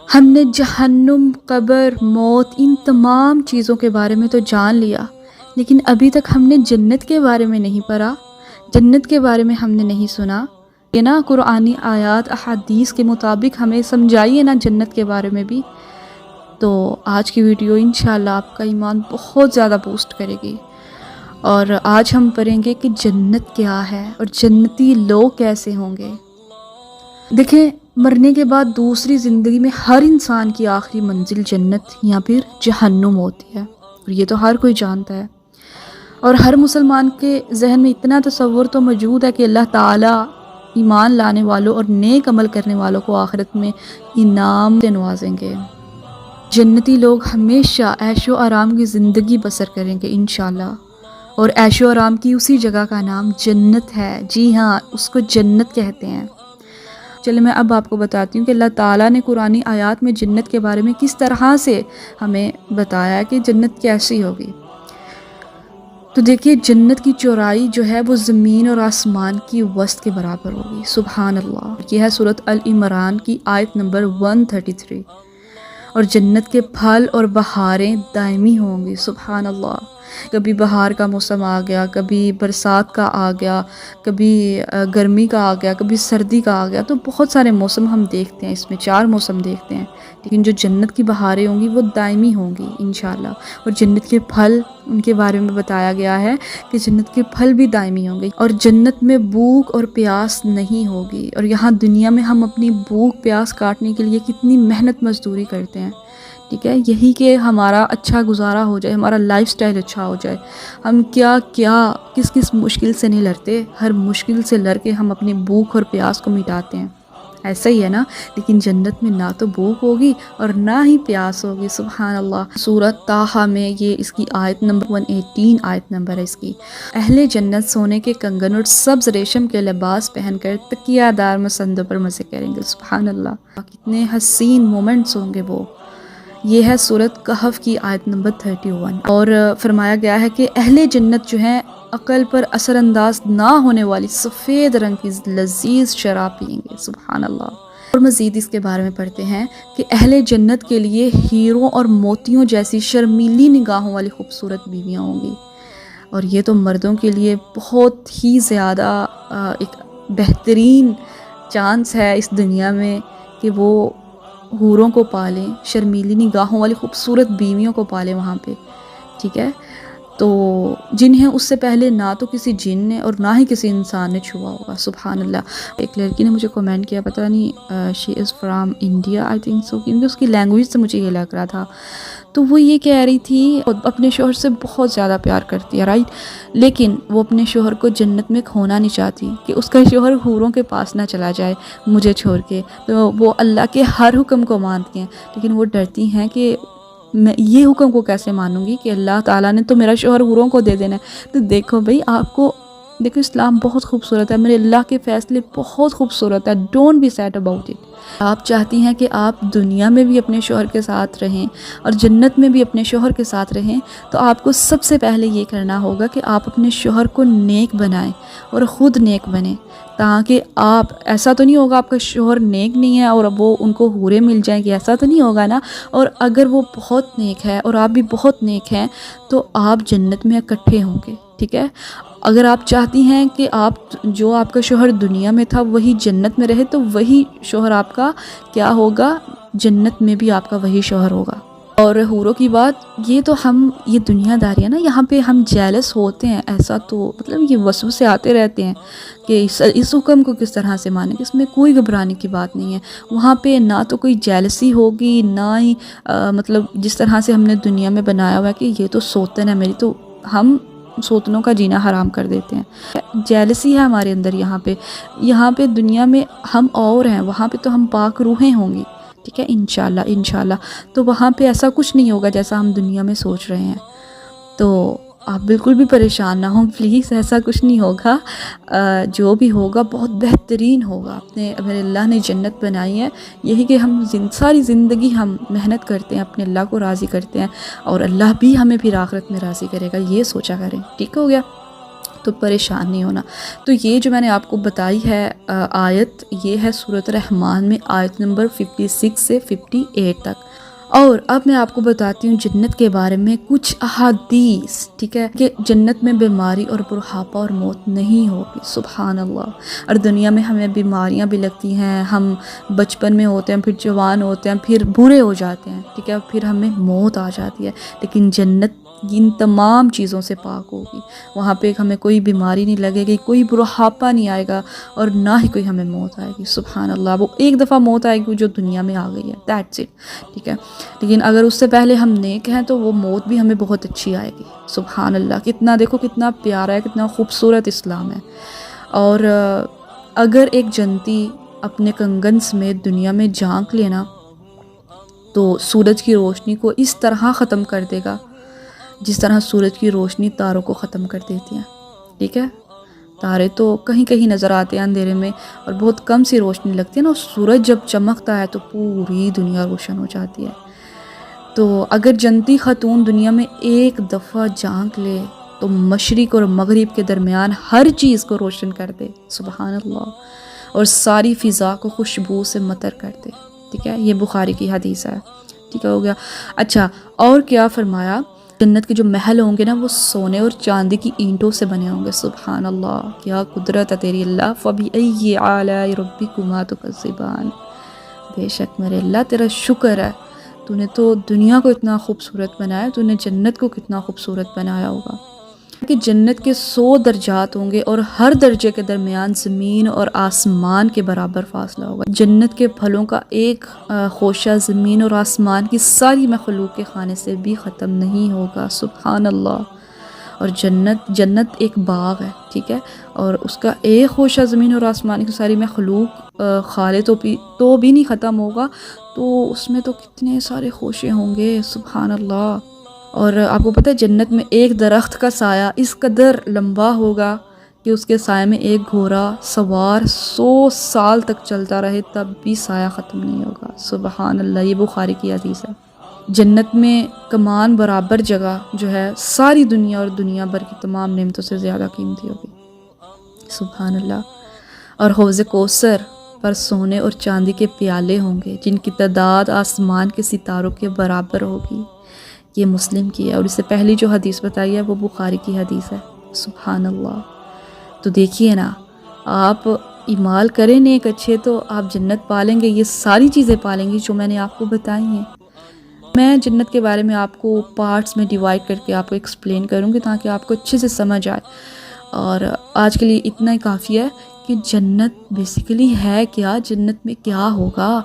ہم نے جہنم، قبر، موت، ان تمام چیزوں کے بارے میں تو جان لیا، لیکن ابھی تک ہم نے جنت کے بارے میں نہیں پڑھا، جنت کے بارے میں ہم نے نہیں سنا۔ یہ نا قرآنی آیات احادیث کے مطابق ہمیں سمجھائیے نا جنت کے بارے میں بھی۔ تو آج کی ویڈیو انشاءاللہ آپ کا ایمان بہت زیادہ بوسٹ کرے گی، اور آج ہم پڑھیں گے کہ جنت کیا ہے اور جنتی لوگ کیسے ہوں گے۔ دیکھیں، مرنے کے بعد دوسری زندگی میں ہر انسان کی آخری منزل جنت یا پھر جہنم ہوتی ہے، اور یہ تو ہر کوئی جانتا ہے، اور ہر مسلمان کے ذہن میں اتنا تصور تو موجود ہے کہ اللہ تعالیٰ ایمان لانے والوں اور نیک عمل کرنے والوں کو آخرت میں انعام سے نوازیں گے۔ جنتی لوگ ہمیشہ عیش و آرام کی زندگی بسر کریں گے انشاءاللہ، اور عیش و آرام کی اسی جگہ کا نام جنت ہے۔ جی ہاں، اس کو جنت کہتے ہیں۔ چلے میں اب آپ کو بتاتی ہوں کہ اللہ تعالیٰ نے قرآنی آیات میں جنت کے بارے میں کس طرح سے ہمیں بتایا کہ جنت کیسی ہوگی۔ تو دیکھیے، جنت کی چوڑائی جو ہے وہ زمین اور آسمان کی وسط کے برابر ہوگی۔ سبحان اللہ۔ یہ ہے سورۃ العمران کی آیت نمبر 133۔ اور جنت کے پھل اور بہاریں دائمی ہوں گی۔ سبحان اللہ۔ کبھی بہار کا موسم آ گیا، کبھی برسات کا آ گیا، کبھی گرمی کا آ گیا، کبھی سردی کا آ گیا، تو بہت سارے موسم ہم دیکھتے ہیں، اس میں 4 موسم دیکھتے ہیں، لیکن جو جنت کی بہاریں ہوں گی وہ دائمی ہوں گی انشاءاللہ۔ اور جنت کے پھل، ان کے بارے میں بتایا گیا ہے کہ جنت کے پھل بھی دائمی ہوں گے، اور جنت میں بھوک اور پیاس نہیں ہوگی۔ اور یہاں دنیا میں ہم اپنی بھوک پیاس کاٹنے کے لیے کتنی محنت مزدوری کرتے ہیں، ٹھیک ہے، یہی کہ ہمارا اچھا گزارا ہو جائے، ہمارا لائف سٹائل اچھا ہو جائے۔ ہم کس مشکل سے نہیں لڑتے، ہر مشکل سے لڑ کے ہم اپنی بھوک اور پیاس کو مٹاتے ہیں، ایسا ہی ہے نا۔ لیکن جنت میں نہ تو بھوک ہوگی اور نہ ہی پیاس ہوگی۔ سبحان اللہ۔ سورۃ طٰہٰ میں یہ اس کی آیت نمبر 118 آیت نمبر ہے اس کی۔ اہل جنت سونے کے کنگن اور سبز ریشم کے لباس پہن کر تکیہ دار مسندوں پر مزے کریں گے۔ سبحان اللہ، کتنے حسین مومنٹس ہوں گے وہ۔ یہ ہے سورۃ کہف کی آیت نمبر 31۔ اور فرمایا گیا ہے کہ اہل جنت جو ہیں عقل پر اثر انداز نہ ہونے والی سفید رنگ کی لذیذ شراب پئیں گے۔ سبحان اللہ۔ اور مزید اس کے بارے میں پڑھتے ہیں کہ اہل جنت کے لیے ہیروں اور موتیوں جیسی شرمیلی نگاہوں والی خوبصورت بیویاں ہوں گی۔ اور یہ تو مردوں کے لیے بہت ہی زیادہ ایک بہترین چانس ہے اس دنیا میں کہ وہ حوروں کو پالیں، شرمیلی نگاہوں والی خوبصورت بیویوں کو پالیں وہاں پہ، ٹھیک ہے، تو جنہیں اس سے پہلے نہ تو کسی جن نے اور نہ ہی کسی انسان نے چھوا ہوگا۔ سبحان اللہ۔ ایک لڑکی نے مجھے کمنٹ کیا، پتہ نہیں she is from India I think so, کیونکہ اس کی لینگویج سے مجھے یہ لگ رہا تھا، تو وہ یہ کہہ رہی تھی اپنے شوہر سے بہت زیادہ پیار کرتی ہے، رائٹ، لیکن وہ اپنے شوہر کو جنت میں کھونا نہیں چاہتی کہ اس کا شوہر حوروں کے پاس نہ چلا جائے مجھے چھوڑ کے۔ تو وہ اللہ کے ہر حکم کو مانتی ہیں، لیکن وہ ڈرتی ہیں کہ میں یہ حکم کو کیسے مانوں گی کہ اللہ تعالیٰ نے تو میرا شوہر حوروں کو دے دینا ہے۔ تو دیکھو بھئی، آپ کو دیکھو، اسلام بہت خوبصورت ہے، میرے اللہ کے فیصلے بہت خوبصورت ہے، don't be sad about it. آپ چاہتی ہیں کہ آپ دنیا میں بھی اپنے شوہر کے ساتھ رہیں اور جنت میں بھی اپنے شوہر کے ساتھ رہیں، تو آپ کو سب سے پہلے یہ کرنا ہوگا کہ آپ اپنے شوہر کو نیک بنائیں اور خود نیک بنیں، تاکہ آپ، ایسا تو نہیں ہوگا آپ کا شوہر نیک نہیں ہے اور اب وہ ان کو حوریں مل جائیں گی، ایسا تو نہیں ہوگا نا۔ اور اگر وہ بہت نیک ہے اور آپ بھی بہت نیک ہیں تو آپ جنت میں اکٹھے ہوں گے، ٹھیک ہے۔ اگر آپ چاہتی ہیں کہ جو آپ کا شوہر دنیا میں تھا وہی جنت میں رہے، تو وہی شوہر آپ کا کیا ہوگا، جنت میں بھی آپ کا وہی شوہر ہوگا۔ اور حوروں کی بات، یہ تو یہ دنیا داری ہے نا، یہاں پہ ہم جیلس ہوتے ہیں، ایسا تو مطلب یہ وسوسے آتے رہتے ہیں کہ اس حکم کو کس طرح سے مانیں، اس میں کوئی گھبرانے کی بات نہیں ہے۔ وہاں پہ نہ تو کوئی جیلسی ہوگی، نہ ہی مطلب جس طرح سے ہم نے دنیا میں بنایا ہوا ہے کہ یہ تو سوتن ہے میری، تو ہم سوتنوں کا جینا حرام کر دیتے ہیں، جیلسی ہے ہمارے اندر۔ یہاں پہ دنیا میں ہم اور ہیں، وہاں پہ تو ہم پاک روحیں ہوں گی، ٹھیک ہے، انشاءاللہ۔ تو وہاں پہ ایسا کچھ نہیں ہوگا جیسا ہم دنیا میں سوچ رہے ہیں، تو آپ بالکل بھی پریشان نہ ہوں پلیز، ایسا کچھ نہیں ہوگا۔ جو بھی ہوگا بہت بہترین ہوگا۔ میرے اللہ نے جنت بنائی ہے، یہی کہ ہم ساری زندگی ہم محنت کرتے ہیں، اپنے اللہ کو راضی کرتے ہیں، اور اللہ بھی ہمیں پھر آخرت میں راضی کرے گا، یہ سوچا کریں، ٹھیک ہو گیا۔ تو پریشان نہیں ہونا۔ تو یہ جو میں نے آپ کو بتائی ہے آیت، یہ ہے سورۃ الرحمن میں آیت نمبر 56 سے 58 تک۔ اور اب میں آپ کو بتاتی ہوں جنت کے بارے میں کچھ احادیث، ٹھیک ہے، کہ جنت میں بیماری اور بڑھاپا اور موت نہیں ہوگی، سبحان اللہ۔ اور دنیا میں ہمیں بیماریاں بھی لگتی ہیں، ہم بچپن میں ہوتے ہیں، پھر جوان ہوتے ہیں، پھر بوڑھے ہو جاتے ہیں، ٹھیک ہے، پھر ہمیں موت آ جاتی ہے، لیکن جنت ان تمام چیزوں سے پاک ہوگی۔ وہاں پہ ہمیں کوئی بیماری نہیں لگے گی، کوئی بڑھاپا نہیں آئے گا، اور نہ ہی کوئی ہمیں موت آئے گی، سبحان اللہ۔ وہ ایک دفعہ موت آئے گی جو دنیا میں آ گئی ہے، دیٹس اٹ، ٹھیک ہے۔ لیکن اگر اس سے پہلے ہم نیک ہیں تو وہ موت بھی ہمیں بہت اچھی آئے گی، سبحان اللہ۔ کتنا دیکھو کتنا پیارا ہے، کتنا خوبصورت اسلام ہے۔ اور اگر ایک جنتی اپنے کنگن سمیت دنیا میں جھانک لینا تو سورج کی روشنی کو اس طرح ختم کر دے گا جس طرح سورج کی روشنی تاروں کو ختم کر دیتی ہے، ٹھیک ہے۔ تارے تو کہیں کہیں نظر آتے ہیں اندھیرے میں اور بہت کم سی روشنی لگتی ہے نا، سورج جب چمکتا ہے تو پوری دنیا روشن ہو جاتی ہے۔ تو اگر جنتی خاتون دنیا میں ایک دفعہ جھانک لے تو مشرق اور مغرب کے درمیان ہر چیز کو روشن کر دے، سبحان اللہ، اور ساری فضا کو خوشبو سے مطر کر دے، ٹھیک ہے۔ یہ بخاری کی حدیث ہے، ٹھیک ہے، ہو گیا۔ اچھا، اور کیا فرمایا، جنت کے جو محل ہوں گے نا وہ سونے اور چاندی کی اینٹوں سے بنے ہوں گے، سبحان اللہ، کیا قدرت ہے تیری اللہ۔ فَبِأَيِّ آلَاءِ رَبِّكُمَا تُكَذِّبَانِ، بے شک میرے اللہ تیرا شکر ہے، تو نے تو دنیا کو اتنا خوبصورت بنایا، تو نے جنت کو کتنا خوبصورت بنایا ہوگا کہ جنت کے 100 درجات ہوں گے اور ہر درجے کے درمیان زمین اور آسمان کے برابر فاصلہ ہوگا۔ جنت کے پھلوں کا ایک خوشہ زمین اور آسمان کی ساری مخلوق کے کھانے سے بھی ختم نہیں ہوگا، سبحان اللہ۔ اور جنت ایک باغ ہے، ٹھیک ہے، اور اس کا ایک خوشہ زمین اور آسمان کی ساری مخلوق کھالے تو بھی نہیں ختم ہوگا، تو اس میں تو کتنے سارے خوشے ہوں گے، سبحان اللہ۔ اور آپ کو پتہ ہے جنت میں ایک درخت کا سایہ اس قدر لمبا ہوگا کہ اس کے سائے میں ایک گھوڑا سوار 100 سال تک چلتا رہے تب بھی سایہ ختم نہیں ہوگا، سبحان اللہ۔ یہ بخاری کی حدیث ہے۔ جنت میں کمان برابر جگہ جو ہے ساری دنیا اور دنیا بھر کی تمام نعمتوں سے زیادہ قیمتی ہوگی، سبحان اللہ۔ اور حوض کوثر پر سونے اور چاندی کے پیالے ہوں گے جن کی تعداد آسمان کے ستاروں کے برابر ہوگی۔ یہ مسلم کی ہے، اور اس سے پہلی جو حدیث بتائی ہے وہ بخاری کی حدیث ہے، سبحان اللہ۔ تو دیکھیے نا، آپ اعمال کریں نیک اچھے تو آپ جنت پالیں گے، یہ ساری چیزیں پالیں گی جو میں نے آپ کو بتائی ہیں۔ میں جنت کے بارے میں آپ کو پارٹس میں ڈیوائڈ کر کے آپ کو ایکسپلین کروں گی تاکہ آپ کو اچھے سے سمجھ آئے۔ اور آج کے لیے اتنا ہی کافی ہے کہ جنت بیسیکلی ہے کیا، جنت میں کیا ہوگا۔